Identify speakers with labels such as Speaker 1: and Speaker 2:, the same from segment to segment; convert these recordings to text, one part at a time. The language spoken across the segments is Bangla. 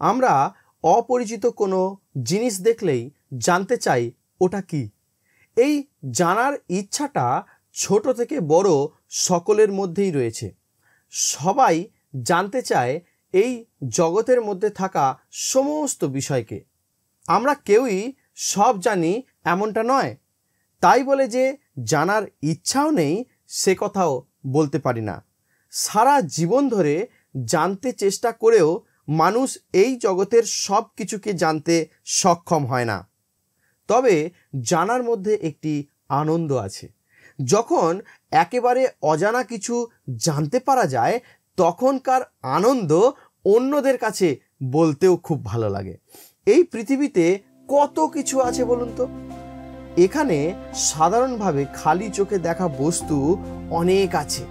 Speaker 1: আমরা অপরিচিত কোনো জিনিস দেখলেই জানতে চাই ওটা কি। এই জানার ইচ্ছাটা ছোট থেকে বড় সকলের মধ্যেই রয়েছে। সবাই জানতে চায় এই জগতের মধ্যে থাকা সমস্ত বিষয়কে। আমরা কেউই সব জানি এমনটা নয়, তাই বলে যে জানার ইচ্ছাও নেই সে কথাও বলতে পারি না। সারা জীবন ধরে জানতে চেষ্টা করেও মানুষ এই জগতের সব কিছুকে জানতে সক্ষম হয় না। তবে জানার মধ্যে একটি আনন্দ আছে। যখন একেবারে অজানা কিছু জানতে পারা যায় তখনকার আনন্দ অন্যদের কাছে বলতেও খুব ভালো লাগে। এই পৃথিবীতে কত কিছু আছে বলুন তো। এখানে সাধারণভাবে খালি চোখে দেখা বস্তু অনেক আছে,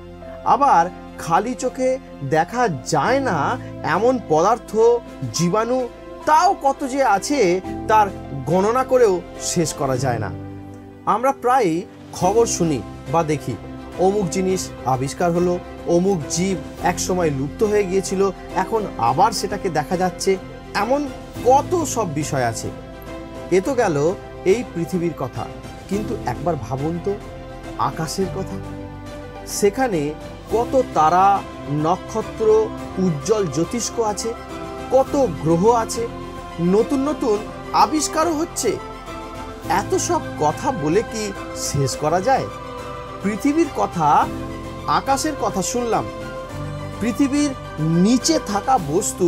Speaker 1: আবার খালি চোখে দেখা যায় না এমন পদার্থ, জীবাণু তাও কত যে আছে তার গণনা করেও শেষ করা যায় না। আমরা প্রায়ই খবর শুনি বা দেখি অমুক জিনিস আবিষ্কার হলো, অমুক জীব একসময় লুপ্ত হয়ে গিয়েছিল, এখন আবার সেটাকে দেখা যাচ্ছে। এমন কত সব বিষয় আছে। এ তো গেল এই পৃথিবীর কথা, কিন্তু একবার ভাবুন তো আকাশের কথা। সেখানে কত তারা, নক্ষত্র, উজ্জ্বল জ্যোতিষ্ক আছে, কত গ্রহ আছে, নতুন নতুন আবিষ্কারও হচ্ছে। এত সব কথা বলে কি শেষ করা যায়? পৃথিবীর কথা, আকাশের কথা শুনলাম, পৃথিবীর নিচে থাকা বস্তু,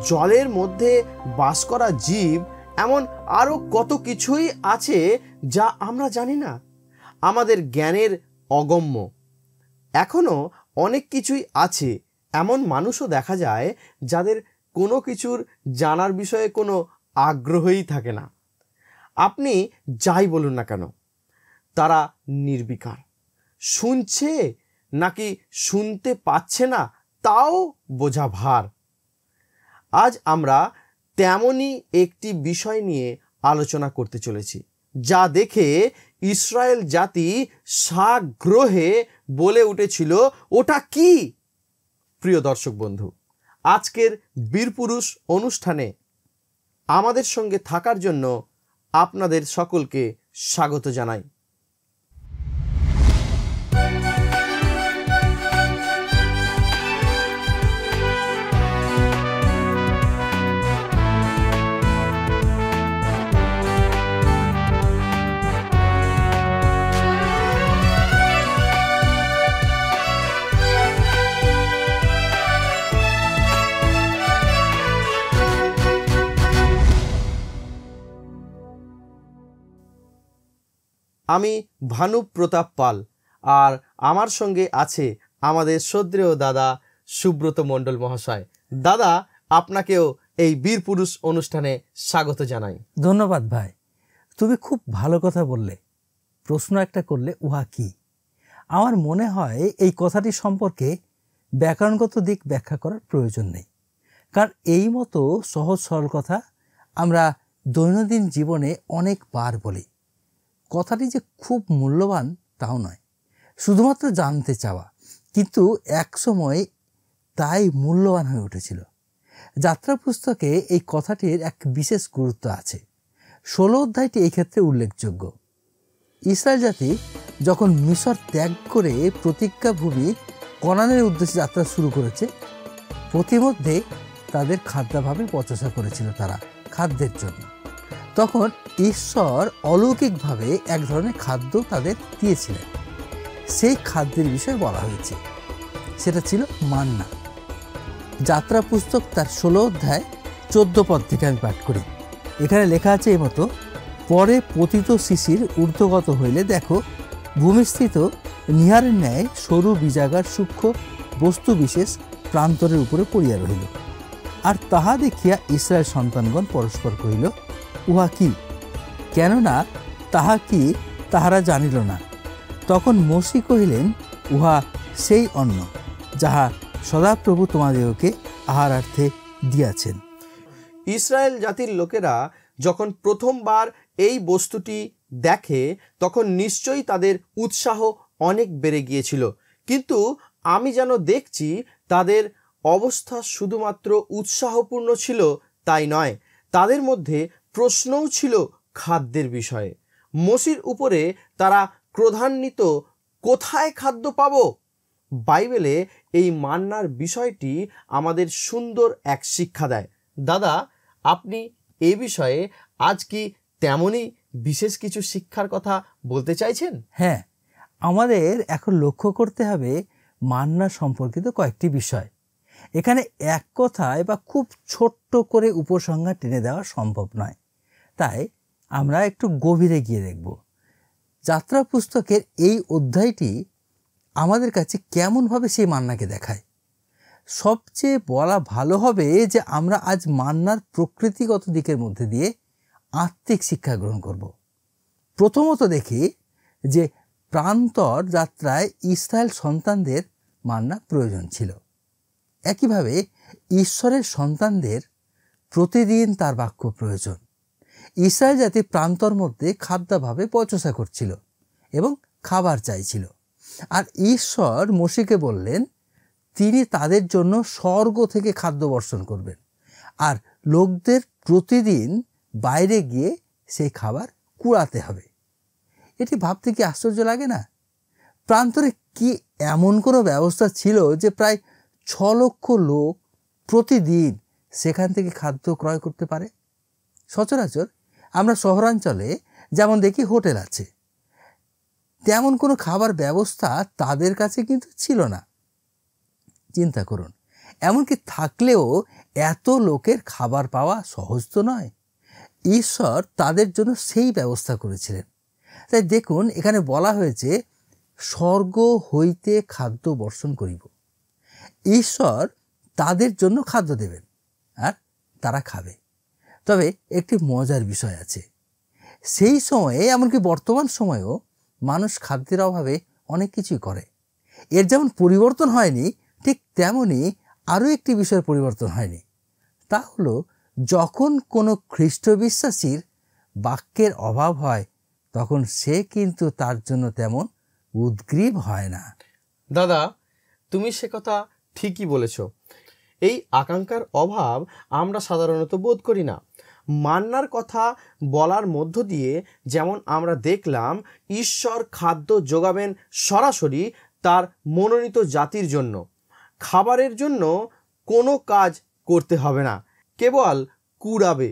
Speaker 1: জলের মধ্যে বাস করা জীব, এমন আরও কত কিছুই আছে যা আমরা জানি না, আমাদের জ্ঞানের অগম্য। এখনও অনেক কিছুই আছে, এমন মানুষও দেখা যায় যাদের কোনো কিছুর জানার বিষয়ে কোনো আগ্রহই থাকে না। আপনি যাই বলুন না কেন, তারা নির্বিকার। শুনছে নাকি শুনতে পাচ্ছে না তাও বোঝা ভার। আজ আমরা তেমনই একটি বিষয় নিয়ে আলোচনা করতে চলেছি, যা দেখে ইসরায়েল জাতি সাগ্রহে বলে উঠেছিল, ওটা কি? প্রিয় দর্শক বন্ধু, আজকের বীরপুরুষ অনুষ্ঠানে আমাদের সঙ্গে থাকার জন্য আপনাদের সকলকে স্বাগত জানাই। আমি ভানু প্রতাপ পাল, আর আমার সঙ্গে আছে আমাদের শ্রদ্ধেয় দাদা সুব্রত মণ্ডল মহাশয়। দাদা, আপনাকেও এই বীরপুরুষ অনুষ্ঠানে স্বাগত জানাই।
Speaker 2: ধন্যবাদ ভাই, তুমি খুব ভালো কথা বললে। প্রশ্ন একটা করলে, উহা কি? আমার মনে হয় এই কথাটি সম্পর্কে ব্যাকরণগত দিক ব্যাখ্যা করার প্রয়োজন নেই, কারণ এই মতো সহজ সরল কথা আমরা দৈনন্দিন জীবনে অনেকবার বলি। কথাটি যে খুব মূল্যবান তাও নয়, শুধুমাত্র জানতে চাওয়া, কিন্তু একসময় তাই মূল্যবান হয়ে উঠেছিল। যাত্রা পুস্তকে এই কথাটির এক বিশেষ গুরুত্ব আছে। 16 অধ্যায়টি এই ক্ষেত্রে উল্লেখযোগ্য। ইসরায়েল জাতি যখন মিশর ত্যাগ করে প্রতিজ্ঞা ভূমি কনানের উদ্দেশ্যে যাত্রা শুরু করেছে, প্রতিমধ্যে তাদের খাদ্যাভাবে পচেষ্টা করেছিল তারা খাদ্যের জন্য। তখন ঈশ্বর অলৌকিকভাবে এক ধরনের খাদ্য তাদের দিয়েছিলেন। সেই খাদ্যের বিষয়ে বলা হয়েছে, সেটা ছিল মান্না। যাত্রা পুস্তক তার 16 অধ্যায় 14 পদ থেকে আমি পাঠ করি। এখানে লেখা আছে এই মতো, পরে পতিত শিশির ঊর্ধ্বগত হইলে দেখো ভূমিস্থিত নিহারের ন্যায় সরু বিজাগার সূক্ষ্ম বস্তু বিশেষ প্রান্তরের উপরে পড়িয়া রহিল। আর তাহা দেখিয়া ইসরায়েল সন্তানগণ পরস্পর কহিল, উহা কি? কেননা তাহা কি তাহারা জানিল না। তখন মোশে কহিলেন, উহা সেই অন্ন যাহা সদাপ্রভু তোমাদেরকে আহারার্থে দিয়াছেন।
Speaker 1: ইসরায়েল জাতির লোকেরা যখন প্রথমবার এই বস্তুটি দেখে তখন নিশ্চয়ই তাদের উৎসাহ অনেক বেড়ে গিয়েছিল, কিন্তু আমি যেন দেখছি তাদের অবস্থা শুধুমাত্র উৎসাহপূর্ণ ছিল তাই নয়, তাদের মধ্যে প্রশ্নও ছিল খাদ্যের বিষয়ে। মসির উপরে তারা ক্রোধান্বিত, কোথায় খাদ্য পাবো? বাইবেলে এই মান্নার বিষয়টি আমাদের সুন্দর এক শিক্ষা দেয়। দাদা, আপনি এ বিষয়ে আজ কি তেমনই বিশেষ কিছু শিক্ষার কথা বলতে চাইছেন?
Speaker 2: হ্যাঁ, আমাদের এখন লক্ষ্য করতে হবে মান্না সম্পর্কিত কয়েকটি বিষয়। এখানে এক কথায় বা খুব ছোট্ট করে উপসংহার টেনে দেওয়া সম্ভব নয়, তাই আমরা একটু গভীরে গিয়ে দেখব যাত্রা পুস্তকের এই অধ্যায়টি আমাদের কাছে কেমনভাবে সেই মান্নাকে দেখায়। সবচেয়ে বলা ভালো হবে যে আমরা আজ মান্নার প্রকৃতিগত দিকের মধ্যে দিয়ে আত্মিক শিক্ষা গ্রহণ করব। প্রথমত দেখি যে প্রান্তর যাত্রায় ইসরায়েল সন্তানদের মান্না প্রয়োজন ছিল। একইভাবে ঈশ্বরের সন্তানদের প্রতিদিন তার বাক্য প্রয়োজন। ইসরায়েল জাতি প্রান্তর মধ্যে খাদ্যাভাবে পচসা করছিল এবং খাবার চাইছিল, আর ঈশ্বর মোশিকে বললেন তিনি তাদের জন্য স্বর্গ থেকে খাদ্য বর্ষণ করবেন, আর লোকদের প্রতিদিন বাইরে গিয়ে সেই খাবার কুড়াতে হবে। এটি ভাবতে কি আশ্চর্য লাগে না? প্রান্তরে কি এমন কোনো ব্যবস্থা ছিল যে প্রায় 6 লক্ষ লোক প্রতিদিন সেখান থেকে খাদ্য ক্রয় করতে পারে? সচরাচর আমরা শহরাঞ্চলে যেমন দেখি হোটেল আছে, তেমন কোনো খাবার ব্যবস্থা তাদের কাছে কিন্তু ছিল না। চিন্তা করুন, এমনকি থাকলেও এত লোকের খাবার পাওয়া সহজ তো নয়। ঈশ্বর তাদের জন্য সেই ব্যবস্থা করেছিলেন। তাই দেখুন, এখানে বলা হয়েছে স্বর্গ হইতে খাদ্য বর্ষণ করিব। ঈশ্বর তাদের জন্য খাদ্য দেবেন আর তারা খাবে। তবে একটি মজার বিষয় আছে, সেই সময়ে এমনকি বর্তমান সময়েও মানুষ খাদ্যের অভাবে অনেক কিছুই করে। এর যেমন পরিবর্তন হয়নি, ঠিক তেমনি আরও একটি বিষয়ের পরিবর্তন হয়নি। তা হলো যখন কোনো খ্রিস্ট বিশ্বাসীর বাক্যের অভাব হয় তখন সে কিন্তু তার জন্য তেমন উদ্গ্রীব হয় না।
Speaker 1: দাদা, তুমি সে কথা ঠিকই বলেছ। এই আকাঙ্ক্ষার অভাব আমরা সাধারণত বোধ করি না। মান্নার কথা বলার মধ্য দিয়ে যেমন আমরা দেখলাম ঈশ্বর খাদ্য যোগাবেন সরাসরি তার মনোনীত জাতির জন্য। খাবারের জন্য কোনো কাজ করতে হবে না, কেবল কুড়াবে।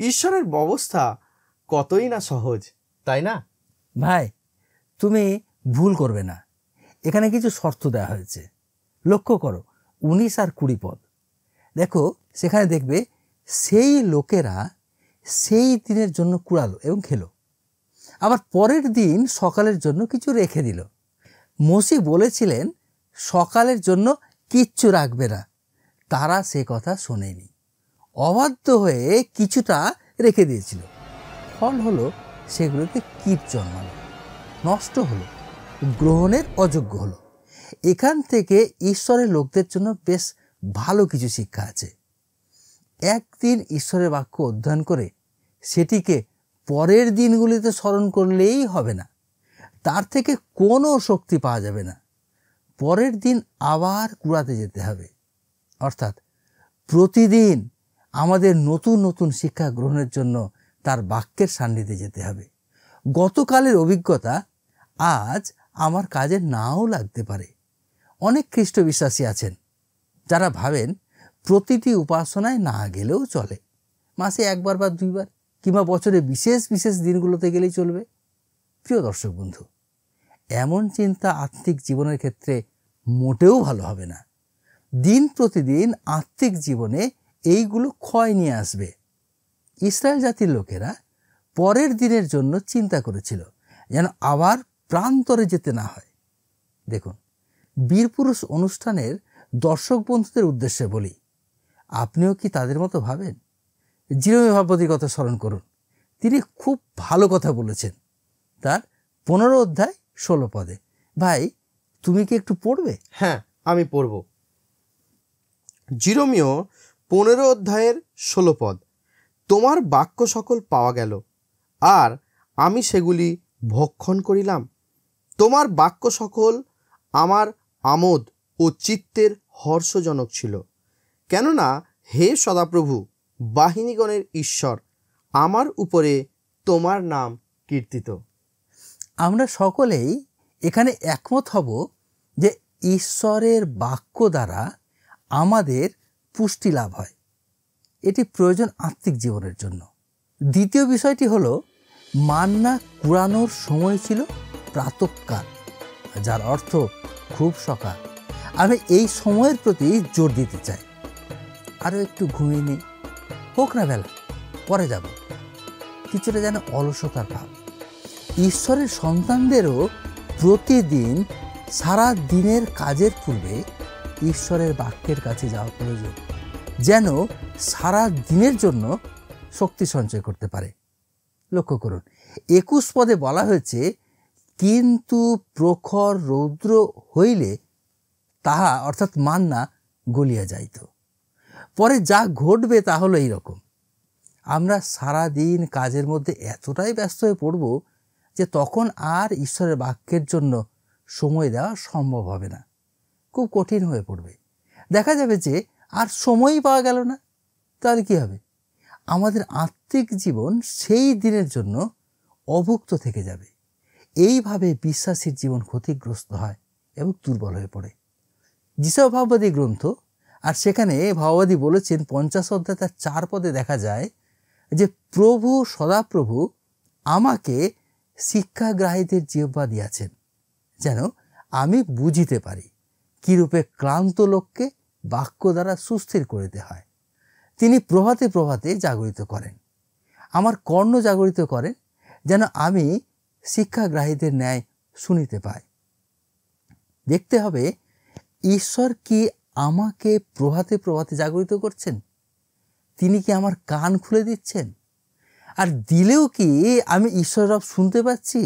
Speaker 1: ঈশ্বরের ব্যবস্থা কতই না সহজ, তাই না?
Speaker 2: ভাই, তুমি ভুল করবে না, এখানে কিছু শর্ত দেওয়া হয়েছে। লক্ষ্য করো 19 আর 20 পদ। দেখো, সেখানে দেখবে সেই লোকেরা সেই দিনের জন্য কুড়ালো এবং খেলো, আবার পরের দিন সকালের জন্য কিছু রেখে দিল। মোশে বলেছিলেন সকালের জন্য কিচ্ছু রাখবে না, তারা সে কথা শোনেনি, অবাধ্য হয়ে কিছুটা রেখে দিয়েছিল। ফল হলো সেগুলোতে কীট জন্মালো, নষ্ট হলো, গ্রহণের অযোগ্য হলো। এখান থেকে ঈশ্বরের লোকদের জন্য বেশ ভালো কিছু শিক্ষা আছে। একদিন ঈশ্বরের বাক্য অধ্যয়ন করে সেটিকে পরের দিনগুলিতে স্মরণ করলেই হবে না, তার থেকে কোনো শক্তি পাওয়া যাবে না। পরের দিন আবার কুড়াতে যেতে হবে। অর্থাৎ প্রতিদিন আমাদের নতুন নতুন শিক্ষা গ্রহণের জন্য তার বাক্যের সান্নিধ্যে যেতে হবে। গতকালের অভিজ্ঞতা আজ আমার কাজে নাও লাগতে পারে। অনেক খ্রিস্ট বিশ্বাসী আছেন যারা ভাবেন প্রতিটি উপাসনায় না গেলেও চলে, মাসে একবার বা 2 বার কিংবা বছরে বিশেষ বিশেষ দিনগুলোতে গেলেই চলবে। প্রিয় দর্শক বন্ধু, এমন চিন্তা আত্মিক জীবনের ক্ষেত্রে মোটেও ভালো হবে না। দিন প্রতিদিন আত্মিক জীবনে এইগুলো ক্ষয় নিয়ে আসবে। ইসরায়েল জাতির লোকেরা পরের দিনের জন্য চিন্তা করেছিল যেন আবার প্রান্তরে যেতে না হয়। দেখুন, বীরপুরুষ অনুষ্ঠানের দর্শক বন্ধুদের উদ্দেশ্যে বলি, আপনিও কি তাদের মতো ভাবেন? জিরোমী ভাবপতির কথা স্মরণ করুন, তিনি খুব ভালো কথা বলেছেন তার 15 অধ্যায় 16 পদে। ভাই, তুমি কি একটু পড়বে?
Speaker 1: হ্যাঁ, আমি পড়ব। জিরোমীয় 15 অধ্যায়ের 16 পদ। তোমার বাক্য সকল পাওয়া গেল, আর আমি সেগুলি ভক্ষণ করিলাম। তোমার বাক্য সকল আমার আমোদ ও চিত্তের হর্ষজনক ছিল। কেননা হে সদাপ্রভু, বাহিনীগণের ঈশ্বর, আমার উপরে তোমার নাম কীর্তিত।
Speaker 2: আমরা সকলেই এখানে একমত হব যে ঈশ্বরের বাক্য দ্বারা আমাদের পুষ্টি লাভ হয়। এটি প্রয়োজন আত্মিক জীবনের জন্য। দ্বিতীয় বিষয়টি হলো, মান্না কুড়ানোর সময় ছিল প্রাতঃকাল, যার অর্থ খুব সকাল। আমি এই সময়ের প্রতি জোর দিতে চাই। আরও একটু ঘুমিয়ে নিই, হোক না বেলা, পরে যাব। কিছুটা যেন অলসতার ভাব। ঈশ্বরের সন্তানদেরও প্রতিদিন সারা দিনের কাজের পূর্বে ঈশ্বরের বাক্যের কাছে যাওয়া প্রয়োজন, যেন সারা দিনের জন্য শক্তি সঞ্চয় করতে পারে। লক্ষ্য করুন, 21 পদে বলা হয়েছে, কিন্তু প্রখর রৌদ্র হইলে তাহা অর্থাৎ মান্না গলিয়া যাইত। পরে যা ঘটবে তা হলো এইরকম, আমরা সারা দিন কাজের মধ্যে এতটাই ব্যস্ত হয়ে পড়ব যে তখন আর ঈশ্বরের বাক্যের জন্য সময় দেওয়া সম্ভব হবে না, খুব কঠিন হয়ে পড়বে। দেখা যাবে যে আর সময়ই পাওয়া গেল না। তাহলে কী হবে? আমাদের আত্মিক জীবন সেই দিনের জন্য অভুক্ত থেকে যাবে। এইভাবে বিশ্বাসীর জীবন ক্ষতিগ্রস্ত হয় এবং দুর্বল হয়ে পড়ে। যিশা ভাববাদী গ্রন্থ, আর সেখানে ভাববাদী বলেছেন 50 অধ্যায় তার 4 পদে দেখা যায় যে প্রভু সদাপ্রভু আমাকে শিক্ষাগ্রাহীদের জিহ্বা দিয়াছেন, যেন আমি বুঝিতে পারি কিরূপে ক্লান্ত লোককে বাক্য দ্বারা সুস্থির করিতে হয়। তিনি প্রভাতে প্রভাতে জাগরিত করেন, আমার কর্ণ জাগরিত করেন, যেন আমি শিক্ষাগ্রাহীদের ন্যায় শুনিতে পাই। দেখতে হবে ঈশ্বর কি আমাকে প্রভাতে প্রভাতে জাগরিত করছেন? তিনি কি আমার কান খুলে দিচ্ছেন? আর দিলেও কি আমি ঈশ্বর রব শুনতে পাচ্ছি,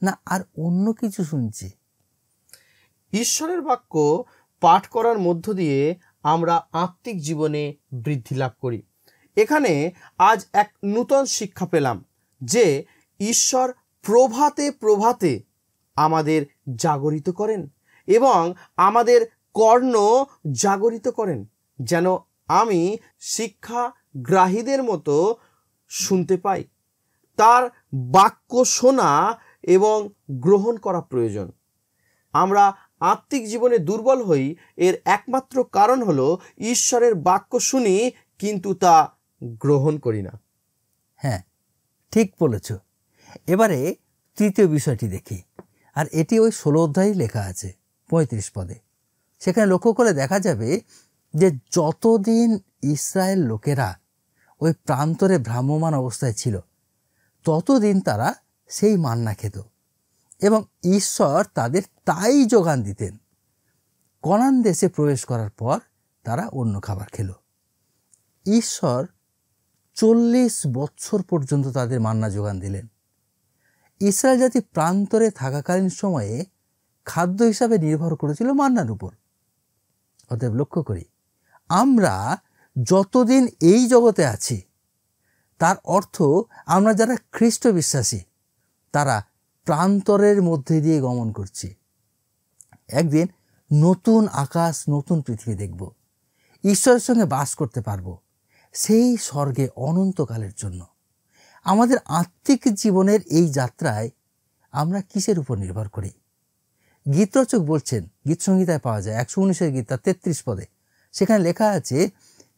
Speaker 2: না আর অন্য কিছু শুনছি?
Speaker 1: ঈশ্বরের বাক্য পাঠ করার মধ্য দিয়ে আমরা আত্মিক জীবনে বৃদ্ধি লাভ করি। এখানে আজ এক নূতন শিক্ষা পেলাম যে ঈশ্বর প্রভাতে প্রভাতে আমাদের জাগরিত করেন এবং আমাদের কর্ণ জাগরিত করেন, যেন আমি শিক্ষাগ্রাহীদের মতো শুনতে পাই। তার বাক্য শোনা এবং গ্রহণ করা প্রয়োজন। আমরা আত্মিক জীবনে দুর্বল হই, এর একমাত্র কারণ হলো ঈশ্বরের বাক্য শুনি কিন্তু তা গ্রহণ করি না।
Speaker 2: হ্যাঁ, ঠিক বলেছ। এবারে তৃতীয় বিষয়টি দেখি, আর এটি ওই 16 অধ্যায়ে লেখা আছে 35 পদে। সেখানে লক্ষ্য করে দেখা যাবে যে যতদিন ইসরায়েল লোকেরা ওই প্রান্তরে ভ্রাম্যমান অবস্থায় ছিল, ততদিন তারা সেই মান্না খেত এবং ঈশ্বর তাদের তাই যোগান দিতেন। কনান দেশে প্রবেশ করার পর তারা অন্য খাবার খেল। ঈশ্বর 40 বছর পর্যন্ত তাদের মান্না যোগান দিলেন। ইসরায়েল জাতি প্রান্তরে থাকাকালীন সময়ে খাদ্য হিসাবে নির্ভর করেছিল মান্নার উপর। অতএব লক্ষ্য করি, আমরা যতদিন এই জগতে আছি, তার অর্থ আমরা যারা খ্রিস্ট বিশ্বাসী তারা প্রান্তরের মধ্যে দিয়ে গমন করছি। একদিন নতুন আকাশ নতুন পৃথিবী দেখব, ঈশ্বরের সঙ্গে বাস করতে পারবো সেই স্বর্গে অনন্তকালের জন্য। আমাদের আত্মিক জীবনের এই যাত্রায় আমরা কিসের উপর নির্ভর করি? গীতরচক বলছেন, গীতসংহিতায় পাওয়া যায় 119 গীত 33 পদে, সেখানে লেখা আছে,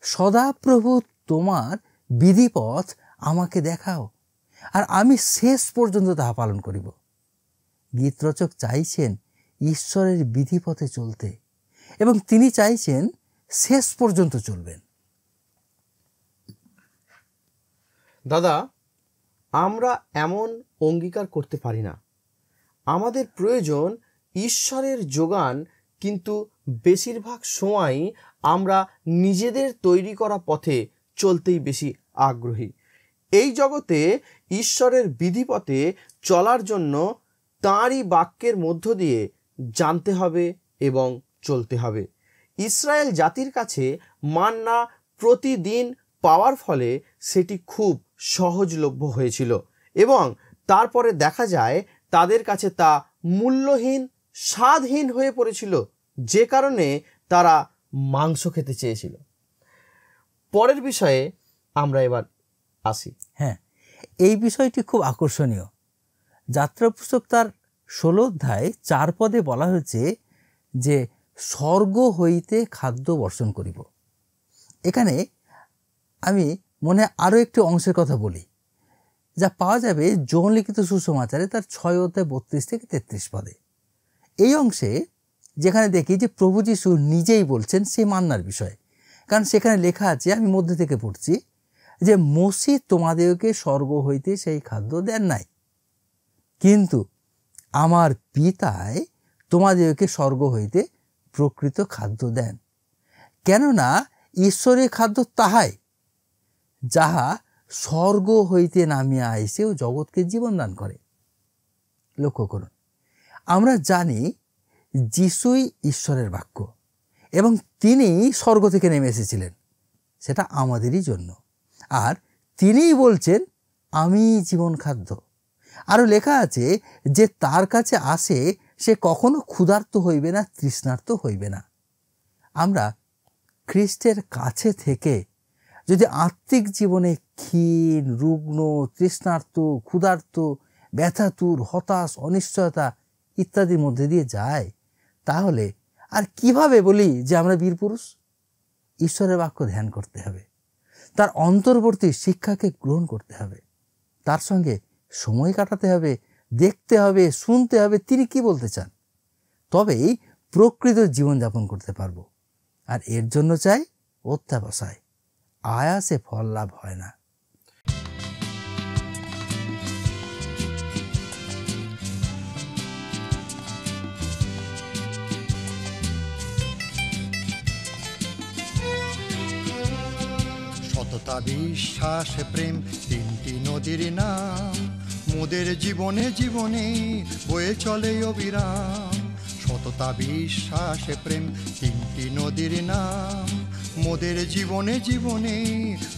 Speaker 2: সদাপ্রভু তোমার বিধিপথ আমাকে দেখাও, আর আমি শেষ পর্যন্ত তাহা পালন করিব। গীতরচক চাইছেন ঈশ্বরের বিধিপথে চলতে এবং তিনি চাইছেন শেষ পর্যন্ত চলবেন।
Speaker 1: দাদা, আমরা এমন অঙ্গীকার করতে পারি না। আমাদের প্রয়োজন ঈশ্বরের যোগান, কিন্তু বেশিরভাগ সময়ই আমরা নিজেদের তৈরি করা পথে চলতেই বেশি আগ্রহী। এই জগতে ঈশ্বরের বিধিপথে চলার জন্য তাঁরই বাক্যের মধ্য দিয়ে জানতে হবে এবং চলতে হবে। ইসরায়েল জাতির কাছে মান্না প্রতিদিন পাওয়ার ফলে সেটি খুব সহজলভ্য হয়েছিল এবং তারপরে দেখা যায় তাদের কাছে তা মূল্যহীন, স্বাদহীন হয়ে পড়েছিল, যে কারণে তারা মাংস খেতে চেয়েছিল। পরের বিষয়ে আমরা এবার আসি।
Speaker 2: হ্যাঁ, এই বিষয়টি খুব আকর্ষণীয়। যাত্রা পুস্তক তার 16 অধ্যায় 4 পদে বলা হয়েছে যে স্বর্গ হইতে খাদ্য বর্ষণ করিব। এখানে আমি মনে আরও একটি অংশের কথা বলি, যা পাওয়া যাবে যোহন লিখিত সুসমাচারে তার 6 অধ্যায় 32 থেকে 33 পদে। এই অংশে যেখানে দেখি যে প্রভু যীশু নিজেই বলছেন সেই মান্নার বিষয়ে, কারণ সেখানে লেখা আছে, আমি মধ্যে থেকে পড়ছি, যে মসিহ তোমাদেরকে স্বর্গ হইতে সেই খাদ্য দেন নাই, কিন্তু আমার পিতায় তোমাদেরকে স্বর্গ হইতে প্রকৃত খাদ্য দেন। কেননা ঈশ্বরের খাদ্য তাহাই যাহা স্বর্গ হইতে নামিয়া আইসেও জগৎকে জীবন দান করে। লক্ষ্য করুন, আমরা জানি যিশুই ঈশ্বরের বাক্য এবং তিনি স্বর্গ থেকে নেমে এসেছিলেন, সেটা আমাদেরই জন্য। আর তিনিই বলছেন, আমি জীবন খাদ্য। আরও লেখা আছে যে তার কাছে আসে সে কখনো ক্ষুধার্ত হইবে না, তৃষ্ণার্ত হইবে না। আমরা খ্রিস্টের কাছে থেকে যদি আত্মিক জীবনে ক্ষীণ, রুগ্ন, তৃষ্ণার্ত, ক্ষুধার্ত, ব্যথাতুর, হতাশ, অনিশ্চয়তা ইত্যাদির মধ্যে দিয়ে যায়, তাহলে আর কিভাবে বলি যে আমরা বীর পুরুষ? ঈশ্বরের বাক্য ধ্যান করতে হবে, তার অন্তর্বর্তী শিক্ষাকে গ্রহণ করতে হবে, তার সঙ্গে সময় কাটাতে হবে, দেখতে হবে, শুনতে হবে তিনি কি বলতে চান, তবেই প্রকৃত জীবনযাপন করতে পারবো। আর এর জন্য চাই অধ্যাবসায়, আয়াসে ফল লাভ হয় না।
Speaker 3: সততা, বিশ্বাস, প্রেম, তিনটি নদীর নাম মোদের জীবনে জীবনে বয়ে চলে অবিরাম। সততা, বিশ্বাস, প্রেম, তিনটি নদীর নাম মোদের জীবনে জীবনে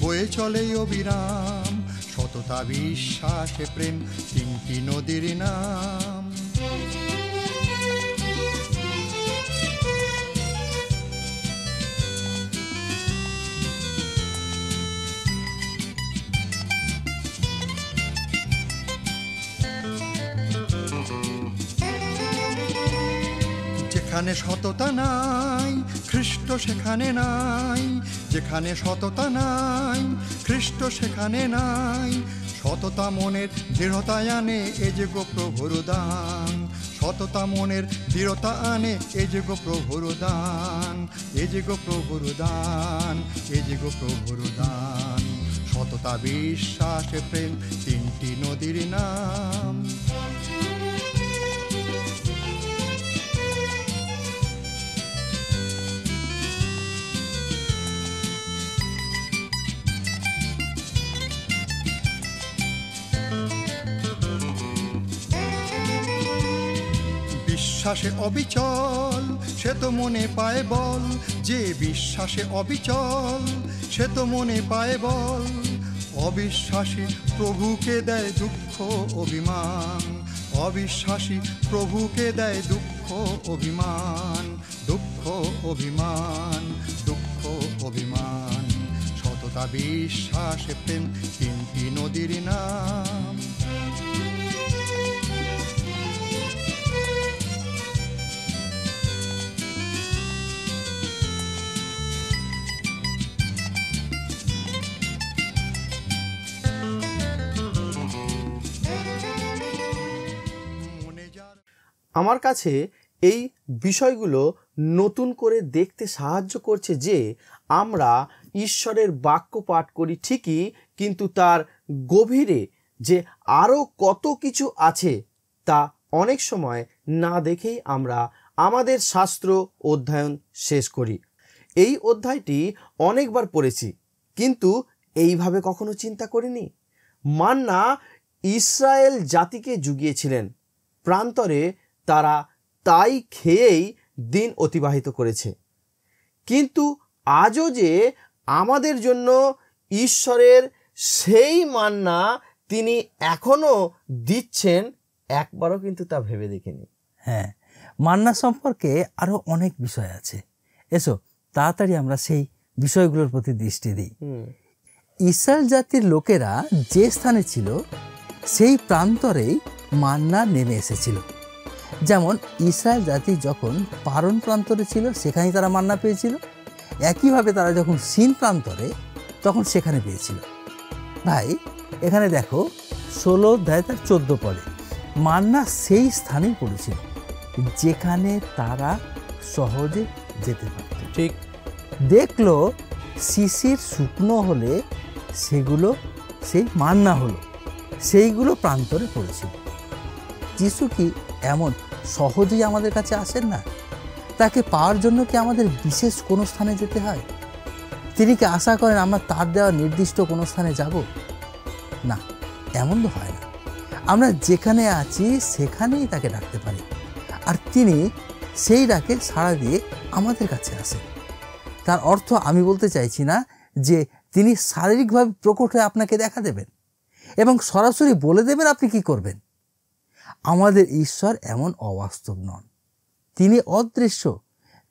Speaker 3: বয়ে চলে অবিরাম। সততা, বিশ্বাস, প্রেম, তিনটি নদীর নাম। যেখানে সততা নাই খ্রিস্ট সেখানে নাই, যেখানে সততা নাই খ্রিস্ট সেখানে নাই। সততা মনের দৃঢ়তা আনে এ যে গো প্রভুর দান, সততা মনের দৃঢ়তা আনে এ যে গো প্রভুর দান, এ যে গো প্রভুর দান, এ যে গো প্রভুর দান। সততা, বিশ্বাস, প্রেম, তিনটি নদীর নাম। বিশ্বাসে অবিচল সে তো মনে পায় বল, যে বিশ্বাসে অবিচল সে তো মনে পায় বল। অবিশ্বাসী প্রভুকে দেয় দুঃখ অভিমান, অবিশ্বাসী প্রভুকে দেয় দুঃখ অভিমান, দুঃখ অভিমান, দুঃখ অভিমান। সততা, বিশ্বাস, প্রেম, তিনটি নদীর নাম।
Speaker 1: আমার কাছে এই বিষয়গুলো নতুন করে দেখতে সাহায্য করছে যে আমরা ঈশ্বরের বাক্য পাঠ করি ঠিকই, কিন্তু তার গভীরে যে আরও কত কিছু আছে তা অনেক সময় না দেখেই আমরা আমাদের শাস্ত্র অধ্যয়ন শেষ করি। এই অধ্যায়টি অনেকবার পড়েছি, কিন্তু এইভাবে কখনো চিন্তা করিনি। মান্না ইসরায়েল জাতিকে জুগিয়েছিলেন, প্রান্তরে তারা তাই খেয়েই দিন অতিবাহিত করেছে। কিন্তু আজও যে আমাদের জন্য ঈশ্বরের সেই মান্না তিনি এখনো দিচ্ছেন, একবারও কিন্তু তা ভেবে দেখিনি।
Speaker 2: হ্যাঁ, মান্না সম্পর্কে আরও অনেক বিষয় আছে। এসো তাড়াতাড়ি আমরা সেই বিষয়গুলোর প্রতি দৃষ্টি দিই। ইসরায়েল জাতির লোকেরা যে স্থানে ছিল সেই প্রান্তরেই মান্না নেমে এসেছিল। যেমন ইসরায়েল জাতি যখন পারণ প্রান্তরে ছিল সেখানেই তারা মান্না পেয়েছিল, একইভাবে তারা যখন সিন প্রান্তরে তখন সেখানে পেয়েছিল। ভাই এখানে দেখো 16 অধ্যায় তার 14 পদে মান্না সেই স্থানেই পড়েছিল যেখানে তারা সহজে যেতে পারত।
Speaker 1: ঠিক।
Speaker 2: দেখলো শিশির শুকনো হলে সেগুলো সেই মান্না হলো, সেইগুলো প্রান্তরে পড়েছিল। যিশু কি এমন সহজেই আমাদের কাছে আসেন না? তাকে পাওয়ার জন্য কি আমাদের বিশেষ কোনো স্থানে যেতে হয়? তিনি কি আশা করেন আমরা তার দেওয়া নির্দিষ্ট কোনো স্থানে যাব? না, এমন তো হয় না। আমরা যেখানে আছি সেখানেই তাকে ডাকতে পারি, আর তিনি সেই ডাকে সাড়া দিয়ে আমাদের কাছে আসেন। তার অর্থ আমি বলতে চাইছি না যে তিনি শারীরিকভাবে প্রকট হয়ে আপনাকে দেখা দেবেন এবং সরাসরি বলে দেবেন আপনি কি করবেন। আমাদের ঈশ্বর এমন অবাস্তব নন। তিনি অদৃশ্য,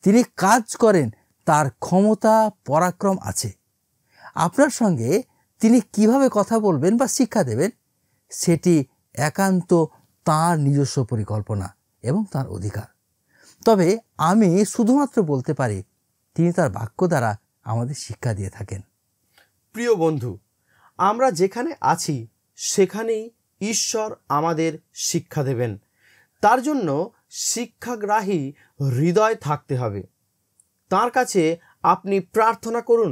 Speaker 2: তিনি কাজ করেন, তার ক্ষমতা পরাক্রম আছে। আপনার সঙ্গে তিনি কিভাবে কথা বলবেন বা শিক্ষা দেবেন সেটি একান্ত তাঁর নিজস্ব পরিকল্পনা এবং তার অধিকার। তবে আমি শুধুমাত্র বলতে পারি তিনি তার বাক্য দ্বারা আমাদের শিক্ষা দিয়ে থাকেন।
Speaker 1: প্রিয় বন্ধু, আমরা যেখানে আছি সেখানেই ঈশ্বর আমাদের শিক্ষা দেবেন। তার জন্য শিক্ষাগ্রাহী হৃদয় থাকতে হবে। তার কাছে আপনি প্রার্থনা করুন,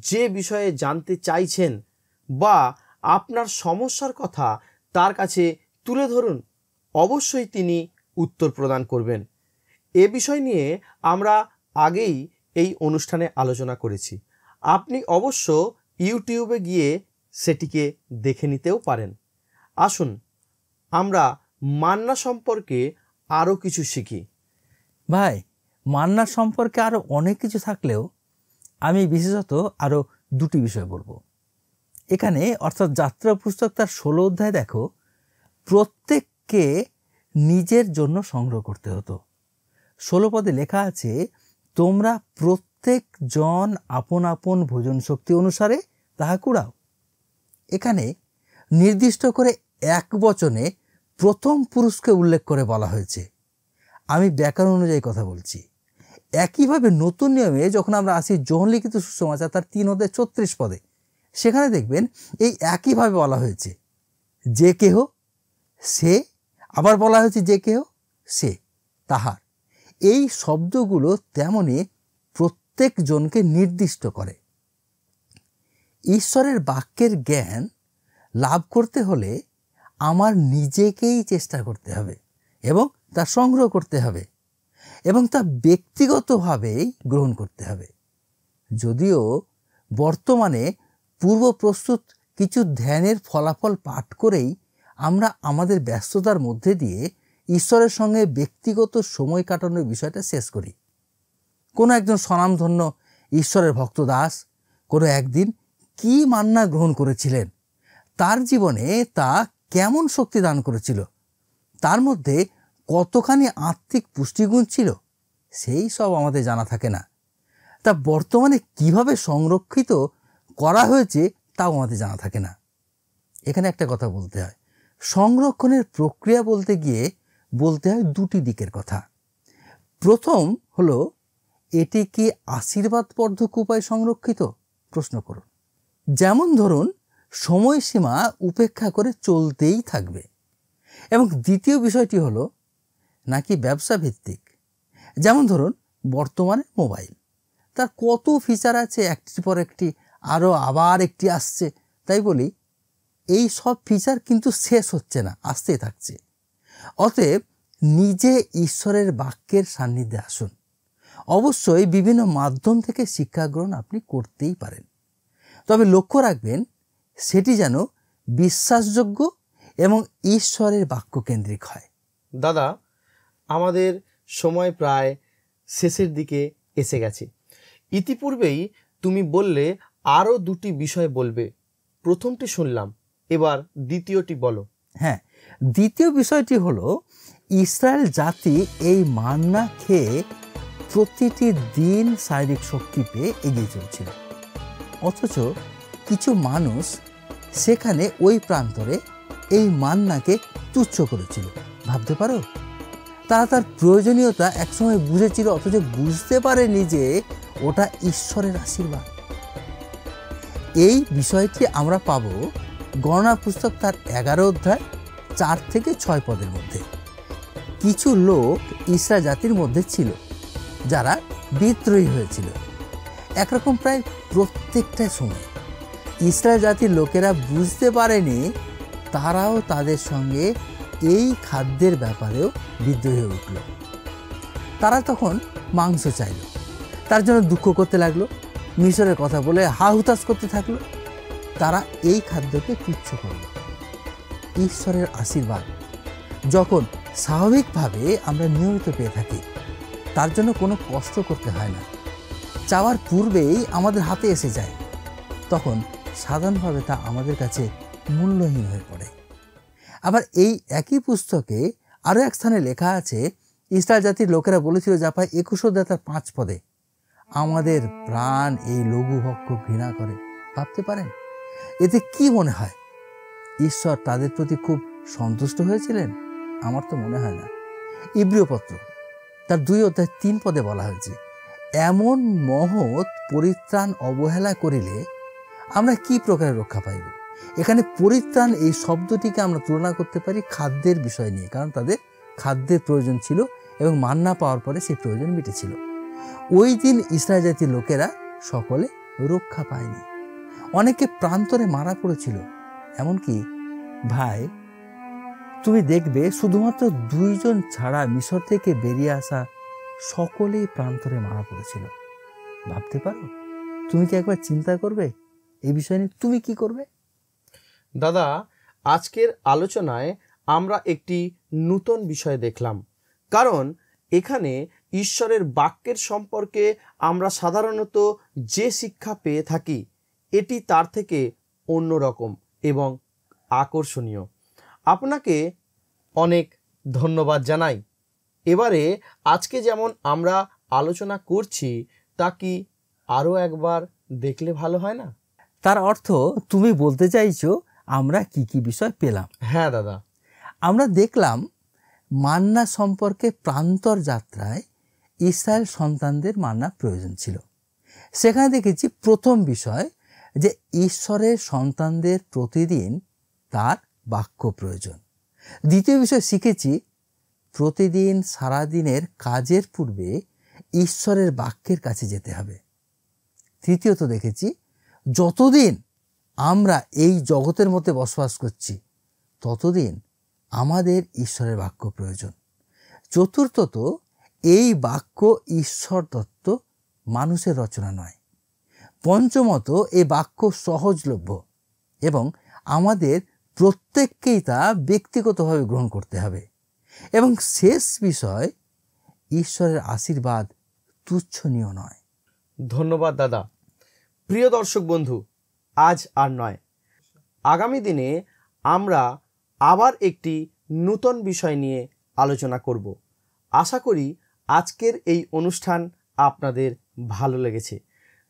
Speaker 1: যে বিষয়ে জানতে চাইছেন বা আপনার সমস্যার কথা তার কাছে তুলে ধরুন। অবশ্যই তিনি উত্তর প্রদান করবেন। এ বিষয় নিয়ে আমরা আগেই এই অনুষ্ঠানে আলোচনা করেছি। আপনি অবশ্য ইউটিউবে গিয়ে সেটিকে দেখে নিতেও পারেন। আসুন আমরা মান্না সম্পর্কে আরও কিছু শিখি।
Speaker 2: ভাই, মান্না সম্পর্কে আরও অনেক কিছু থাকলেও আমি বিশেষত আরও দুটি বিষয় বলবো। এখানে অর্থাৎ যাত্রা পুস্তক তার 16 অধ্যায় দেখো, প্রত্যেককে নিজের জন্য সংগ্রহ করতে হতো। 16 পদে লেখা আছে, তোমরা প্রত্যেক জন আপন আপন ভোজন শক্তি অনুসারে তাহা কুড়াও। এখানে নির্দিষ্ট করে এক বচনে প্রথম পুরুষকে উল্লেখ করে বলা হয়েছে। আমি ব্যাকরণ অনুযায়ী কথা বলছি। একইভাবে নতুন নিয়মে যখন আমরা আসি যোহন লিখিত সুসমাচার তার 3 অধ্যায় 34 পদে, সেখানে দেখবেন এই একইভাবে বলা হয়েছে, যে কেহ সে, আবার বলা হয়েছে যে কেহ সে, তাহার। এই শব্দগুলো তেমনি প্রত্যেক জনকে নির্দিষ্ট করে। ঈশ্বরের বাক্যের জ্ঞান লাভ করতে হলে আমার নিজেকেই চেষ্টা করতে হবে এবং তা সংগ্রহ করতে হবে এবং তা ব্যক্তিগতভাবেই গ্রহণ করতে হবে। যদিও বর্তমানে পূর্ব প্রস্তুত কিছু ধ্যানের ফলাফল পাঠ করেই আমরা আমাদের ব্যস্ততার মধ্যে দিয়ে ঈশ্বরের সঙ্গে ব্যক্তিগত সময় কাটানোর বিষয়টা শেষ করি। কোনো একজন স্বনামধন্য ঈশ্বরের ভক্ত দাস কোনো একদিন কি মান্না গ্রহণ করেছিলেন, তার জীবনে তা কেমন শক্তি দান করেছিল, তার মধ্যে কতখানি আত্মিক পুষ্টিগুণ ছিল, সেই সব আমাদের জানা থাকে না। তা বর্তমানে কিভাবে সংরক্ষিত করা হয়েছে তাও আমাদের জানা থাকে না। এখানে একটা কথা বলতে হয়, সংরক্ষণের প্রক্রিয়া বলতে গিয়ে বলতে হয় দুটি দিকের কথা। প্রথম হলো, এটি কি আশীর্বাদবর্ধক উপায় সংরক্ষিত? প্রশ্ন করুন। যেমন ধরুন, সময়সীমা উপেক্ষা করে চলতেই থাকবে। এবং দ্বিতীয় বিষয়টি হলো, নাকি ব্যবসা ভিত্তিক। যেমন ধরুন, বর্তমানে মোবাইল, তার কত ফিচার আছে, একটির পর একটি, আরও আবার একটি আসছে। তাই বলি, এই সব ফিচার কিন্তু শেষ হচ্ছে না, আসতেই থাকছে। অতএব নিজে ঈশ্বরের বাক্যের সান্নিধ্যে আসুন। অবশ্যই বিভিন্ন মাধ্যম থেকে শিক্ষা গ্রহণ আপনি করতেই পারেন, তবে লক্ষ্য রাখবেন সেটি যেন বিশ্বাসযোগ্য এবং ঈশ্বরের বাক্য কেন্দ্রিক হয়।
Speaker 1: দাদা, আমাদের সময় প্রায় শেষের দিকে এসে গেছে। ইতিপূর্বেই তুমি বললে আরও দুটি বিষয় বলবে। প্রথমটি শুনলাম, এবার দ্বিতীয়টি বলো।
Speaker 2: হ্যাঁ, দ্বিতীয় বিষয়টি হলো, ইসরায়েল জাতি এই মান্না খেয়ে প্রতিটি দিন শারীরিক শক্তি পেয়ে এগিয়ে চলছিল। অথচ কিছু মানুষ সেখানে ওই প্রান্তরে এই মান্নাকে তুচ্ছ করেছিল। ভাবতে পারো, তারা তার প্রয়োজনীয়তা একসময় বুঝেছিল, অথচ বুঝতে পারেনি যে ওটা ঈশ্বরের আশীর্বাদ। এই বিষয়টি আমরা পাব গণনা পুস্তক তার 11 অধ্যায় 4 থেকে 6 পদের মধ্যে। কিছু লোক ইসরায়েল জাতির মধ্যে ছিল যারা বিদ্রোহী হয়েছিল। একরকম প্রায় প্রত্যেকটা সময় ইসরায়েল জাতির লোকেরা বুঝতে পারেনি তারাও তাদের সঙ্গে এই খাদ্যের ব্যাপারেও বিদ্রোহী হয়ে উঠল। তারা তখন মাংস চাইল, তার জন্য দুঃখ করতে লাগলো, মিশরের কথা বলে হাহুতাশ করতে থাকলো। তারা এই খাদ্যকে তুচ্ছ করল। ঈশ্বরের আশীর্বাদ যখন স্বাভাবিকভাবে আমরা নিয়মিত পেয়ে থাকি, তার জন্য কোনো কষ্ট করতে হয় না, চাওয়ার পূর্বেই আমাদের হাতে এসে যায়, তখন সাধারণভাবে তা আমাদের কাছে মূল্যহীন হয়ে পড়ে। আবার এই একই পুস্তকে আরও এক স্থানে লেখা আছে, ইসরায়েল জাতির লোকেরা বলেছিল জাপায় 21 অধ্যায় 5 পদে, আমাদের প্রাণ এই লঘুভক্ষ ঘৃণা করে। ভাবতে পারেন এতে কি মনে হয়? ঈশ্বর তাদের প্রতি খুব সন্তুষ্ট হয়েছিলেন? আমার তো মনে হয় না। ইব্রিয় পত্র তার 2 অধ্যায় 3 পদে বলা হয়েছে, এমন মহৎ পরিত্রাণ অবহেলা করিলে আমরা কি প্রকারে রক্ষা পাইব। এখানে পরিত্রাণ এই শব্দটিকে আমরা তুলনা করতে পারি খাদ্যের বিষয় নিয়ে, কারণ তাদের খাদ্যের প্রয়োজন ছিল এবং মান্না পাওয়ার পরে সেই প্রয়োজন মিটেছিল। ওই দিন ইসরায়েল জাতির লোকেরা সকলে রক্ষা পায়নি, অনেকে প্রান্তরে মারা পড়েছিল। এমনকি ভাই, তুমি দেখবে শুধুমাত্র 2 জন ছাড়া মিশর থেকে বেরিয়ে আসা সকলেই প্রান্তরে মারা পড়েছিল। ভাবতে পারো? তুমি কি একবার চিন্তা করবে এই বিষয় নিয়ে, তুমি কি করবে?
Speaker 1: দাদা, আজকের আলোচনায় আমরা একটি নূতন বিষয় দেখলাম, কারণ এখানে ঈশ্বরের বাক্যের সম্পর্কে আমরা সাধারণত যে শিক্ষা পেয়ে থাকি এটি তার থেকে অন্যরকম এবং আকর্ষণীয়। আপনাকে অনেক ধন্যবাদ জানাই। এবারে আজকে যেমন আমরা আলোচনা করছি তা কি আরও একবার দেখলে ভালো হয় না?
Speaker 2: তার অর্থ তুমি বলতে চাইছো আমরা কি কি বিষয় পেলাম?
Speaker 1: হ্যাঁ দাদা,
Speaker 2: আমরা দেখলাম মান্না সম্পর্কে প্রান্তর যাত্রায় ইসরায়েল সন্তানদের মান্না প্রয়োজন ছিল। সেখানে দেখেছি প্রথম বিষয় যে ঈশ্বরের সন্তানদের প্রতিদিন তার বাক্য প্রয়োজন। দ্বিতীয় বিষয় শিখেছি প্রতিদিন সারাদিনের কাজের পূর্বে ঈশ্বরের বাক্যের কাছে যেতে হবে। তৃতীয়ত দেখেছি যতদিন আমরা এই জগতের মধ্যে বসবাস করছি ততদিন আমাদের ঈশ্বরের বাক্য প্রয়োজন। চতুর্থত এই বাক্য ঈশ্বর দত্ত, মানুষের রচনা নয়। পঞ্চমত এই বাক্য সহজলভ্য এবং আমাদের প্রত্যেককেই তা ব্যক্তিগতভাবে গ্রহণ করতে হবে। এবং শেষ বিষয়, ঈশ্বরের আশীর্বাদ তুচ্ছনীয় নয়।
Speaker 1: ধন্যবাদ দাদা। প্রিয় দর্শক বন্ধু, আজ আর নয়, আগামী দিনে আমরা আবার একটি নূতন বিষয় নিয়ে আলোচনা করব। আশা করি আজকের এই অনুষ্ঠান আপনাদের ভালো লেগেছে।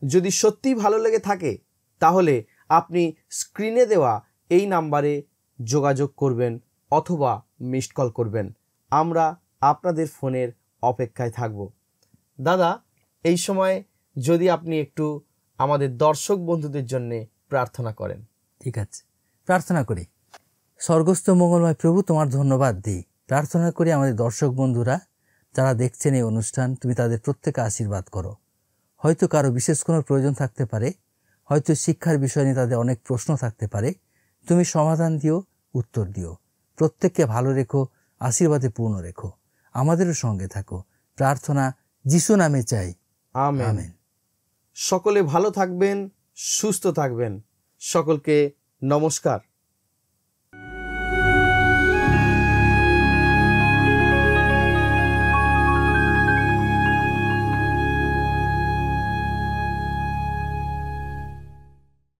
Speaker 1: যদি সত্যিই ভালো লেগে থাকে তাহলে আপনি স্ক্রিনে দেওয়া এই নাম্বারে যোগাযোগ করবেন অথবা মিসড কল করবেন। আমরা আপনাদের ফোনের অপেক্ষায় থাকব। দাদা, এই সময় যদি আপনি একটু আমাদের দর্শক বন্ধুদের জন্য প্রার্থনা করেন।
Speaker 2: ঠিক আছে, প্রার্থনা করি। স্বর্গস্থ মঙ্গলময় প্রভু, তোমার ধন্যবাদ দিই। প্রার্থনা করি আমাদের দর্শক বন্ধুরা যারা দেখছেন এই অনুষ্ঠান, তুমি তাদের প্রত্যেকে আশীর্বাদ করো। হয়তো কারো বিশেষ কোনো প্রয়োজন থাকতে পারে, হয়তো শিক্ষার বিষয় নিয়ে তাদের অনেক প্রশ্ন থাকতে পারে। তুমি সমাধান দিও, উত্তর দিও। প্রত্যেককে ভালো রেখো, আশীর্বাদে পূর্ণ রেখো। আমাদেরও সঙ্গে থাকো। প্রার্থনা যিশু নামে চাই,
Speaker 1: আমেন।
Speaker 2: আমেন।
Speaker 1: সকলে ভালো থাকবেন, সুস্থ থাকবেন। সকলকে নমস্কার।